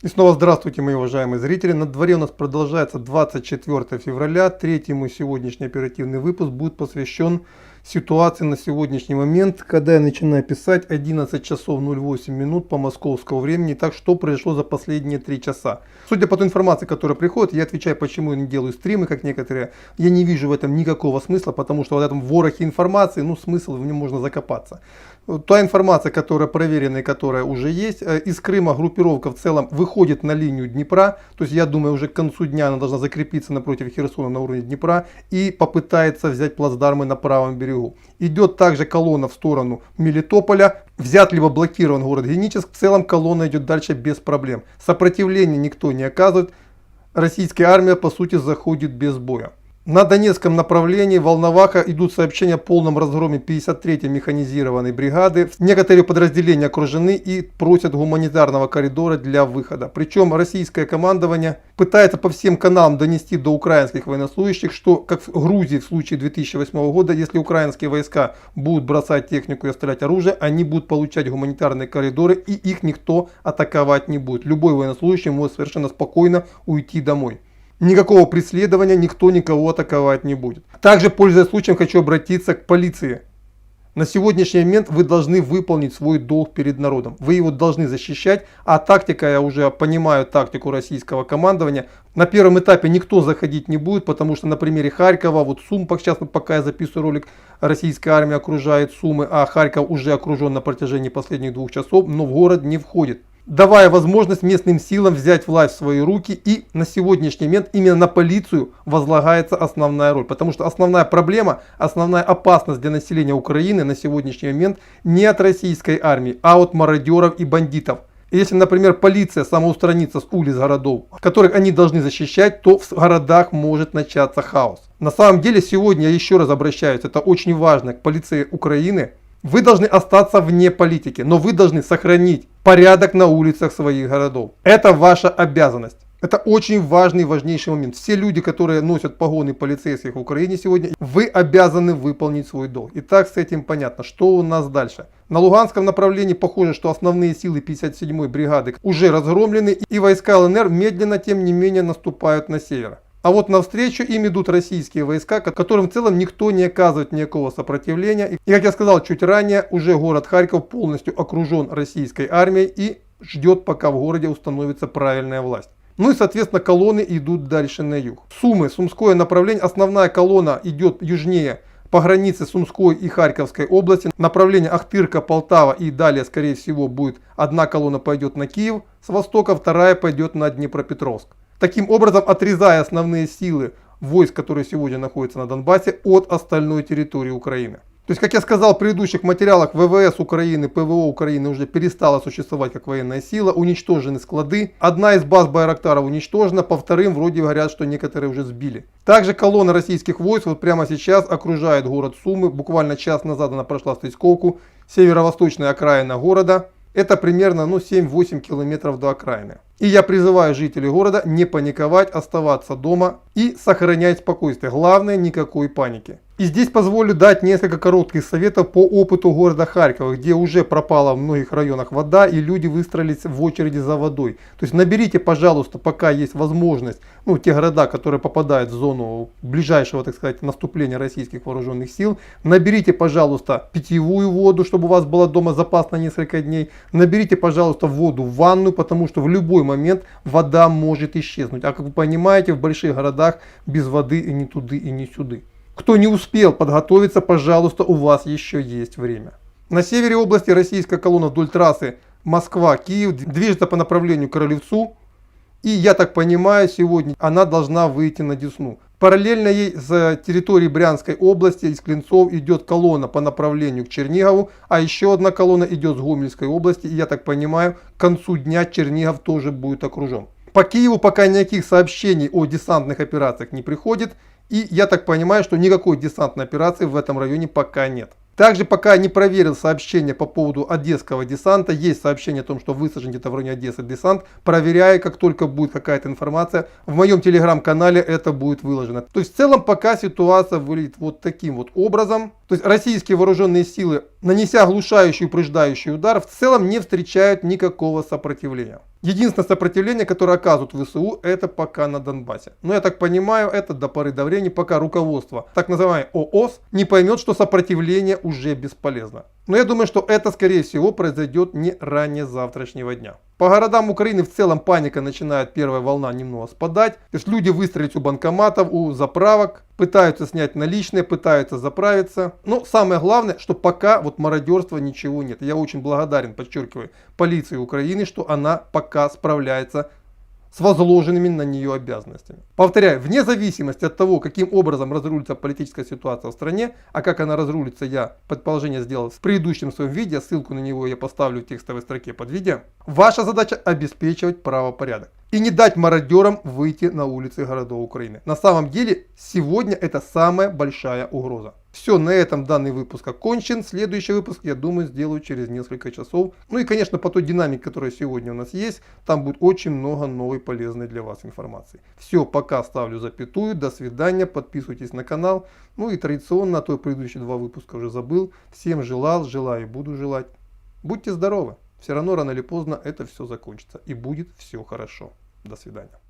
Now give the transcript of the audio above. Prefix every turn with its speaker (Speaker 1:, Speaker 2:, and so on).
Speaker 1: И снова здравствуйте, мои уважаемые зрители. На дворе у нас продолжается 24 февраля. Третий мой сегодняшний оперативный выпуск будет посвящен ситуации на сегодняшний момент, когда я начинаю писать 11 часов 08 минут по московскому времени. Так, что произошло за последние 3 часа. Судя по той информации, которая приходит, я отвечаю, почему я не делаю стримы, как некоторые. Я не вижу в этом никакого смысла, потому что в этом ворохе информации, смысл в нем можно закопаться. Та информация, которая проверена и которая уже есть, из Крыма группировка в целом выходит на линию Днепра, то есть я думаю уже к концу дня она должна закрепиться напротив Херсона на уровне Днепра и попытается взять плацдармы на правом берегу. Идет также колонна в сторону Мелитополя, взят либо блокирован город Геническ, в целом колонна идет дальше без проблем. Сопротивления никто не оказывает, российская армия по сути заходит без боя. На Донецком направлении Волноваха идут сообщения о полном разгроме 53-й механизированной бригады. Некоторые подразделения окружены и просят гуманитарного коридора для выхода. Причем российское командование пытается по всем каналам донести до украинских военнослужащих, что как в Грузии в случае 2008 года, если украинские войска будут бросать технику и оставлять оружие, они будут получать гуманитарные коридоры и их никто атаковать не будет. Любой военнослужащий может совершенно спокойно уйти домой. Никакого преследования, никто никого атаковать не будет. Также, пользуясь случаем, хочу обратиться к полиции. На сегодняшний момент вы должны выполнить свой долг перед народом. Вы его должны защищать, а тактика, я уже понимаю тактику российского командования. На первом этапе никто заходить не будет, потому что на примере Харькова, вот Сум, сейчас пока я записываю ролик, российская армия окружает Сумы, а Харьков уже окружен на протяжении последних 2 часов, но в город не входит, давая возможность местным силам взять власть в свои руки, и на сегодняшний момент именно на полицию возлагается основная роль. Потому что основная проблема, основная опасность для населения Украины на сегодняшний момент не от российской армии, а от мародеров и бандитов. Если, например, полиция самоустранится с улиц городов, которых они должны защищать, то в городах может начаться хаос. На самом деле сегодня я еще раз обращаюсь, это очень важно, к полиции Украины. Вы должны остаться вне политики, но вы должны сохранить порядок на улицах своих городов. Это ваша обязанность. Это очень важный, важнейший момент. Все люди, которые носят погоны полицейских в Украине сегодня, вы обязаны выполнить свой долг. Итак, с этим понятно. Что у нас дальше? На Луганском направлении похоже, что основные силы 57-й бригады уже разгромлены, и войска ЛНР медленно, тем не менее, наступают на север. А вот навстречу им идут российские войска, которым в целом никто не оказывает никакого сопротивления. И как я сказал чуть ранее, уже город Харьков полностью окружен российской армией и ждет, пока в городе установится правильная власть. Ну и соответственно колонны идут дальше на юг. Сумы, Сумское направление, основная колонна идет южнее по границе Сумской и Харьковской области. Направление Ахтырка, Полтава, и далее скорее всего будет одна колонна пойдет на Киев с востока, вторая пойдет на Днепропетровск. Таким образом, отрезая основные силы войск, которые сегодня находятся на Донбассе, от остальной территории Украины. То есть, как я сказал в предыдущих материалах, ВВС Украины, ПВО Украины уже перестала существовать как военная сила, уничтожены склады. Одна из баз Байрактаров уничтожена, по вторым вроде говорят, что некоторые уже сбили. Также колонна российских войск вот прямо сейчас окружает город Сумы. Буквально час назад она прошла Стычковку, северо-восточная окраина города. Это примерно 7-8 километров до окраины. И я призываю жителей города не паниковать, оставаться дома и сохранять спокойствие. Главное, никакой паники. И здесь позволю дать несколько коротких советов по опыту города Харькова, где уже пропала в многих районах вода и люди выстроились в очереди за водой. То есть наберите, пожалуйста, пока есть возможность, те города, которые попадают в зону ближайшего, так сказать, наступления российских вооруженных сил, наберите, пожалуйста, питьевую воду, чтобы у вас была дома запас на несколько дней. Наберите, пожалуйста, воду в ванну, потому что в любой момент вода может исчезнуть. А как вы понимаете, в больших городах без воды и ни туды, и ни сюды. Кто не успел подготовиться, пожалуйста, у вас еще есть время. На севере области российская колонна вдоль трассы Москва-Киев движется по направлению к Королевцу. И я так понимаю, сегодня она должна выйти на Десну. Параллельно ей с территории Брянской области, из Клинцов, идет колонна по направлению к Чернигову. А еще одна колонна идет с Гомельской области. И я так понимаю, к концу дня Чернигов тоже будет окружен. По Киеву пока никаких сообщений о десантных операциях не приходит. И я так понимаю, что никакой десантной операции в этом районе пока нет. Также пока не проверил сообщение по поводу одесского десанта. Есть сообщение о том, что высажен где-то в районе Одессы десант. Проверяю, как только будет какая-то информация. В моем телеграм-канале это будет выложено. То есть в целом пока ситуация выглядит вот таким вот образом. То есть российские вооруженные силы, нанеся глушающий и упреждающий удар, в целом не встречают никакого сопротивления. Единственное сопротивление, которое оказывают ВСУ, это пока на Донбассе. Но я так понимаю, это до поры до времени, пока руководство так называемой ООС не поймет, что сопротивление уже бесполезно. Но я думаю, что это скорее всего произойдет не ранее завтрашнего дня. По городам Украины в целом паника начинает, первая волна немного спадать. То есть люди выстроились у банкоматов, у заправок, пытаются снять наличные, пытаются заправиться. Но самое главное, что пока вот мародерства ничего нет. Я очень благодарен, подчеркиваю, полиции Украины, что она пока справляется с возложенными на нее обязанностями. Повторяю, вне зависимости от того, каким образом разрулится политическая ситуация в стране, а как она разрулится, я предположение сделал в предыдущем своем видео, ссылку на него я поставлю в текстовой строке под видео. Ваша задача обеспечивать правопорядок и не дать мародерам выйти на улицы городов Украины. На самом деле, сегодня это самая большая угроза. Все, на этом данный выпуск окончен. Следующий выпуск, я думаю, сделаю через несколько часов. Ну и, конечно, по той динамике, которая сегодня у нас есть, там будет очень много новой полезной для вас информации. Все, пока ставлю запятую. До свидания. Подписывайтесь на канал. Ну и традиционно, а то предыдущие 2 выпуска уже забыл. Всем желал, желаю и буду желать. Будьте здоровы. Все равно рано или поздно это все закончится. И будет все хорошо. До свидания.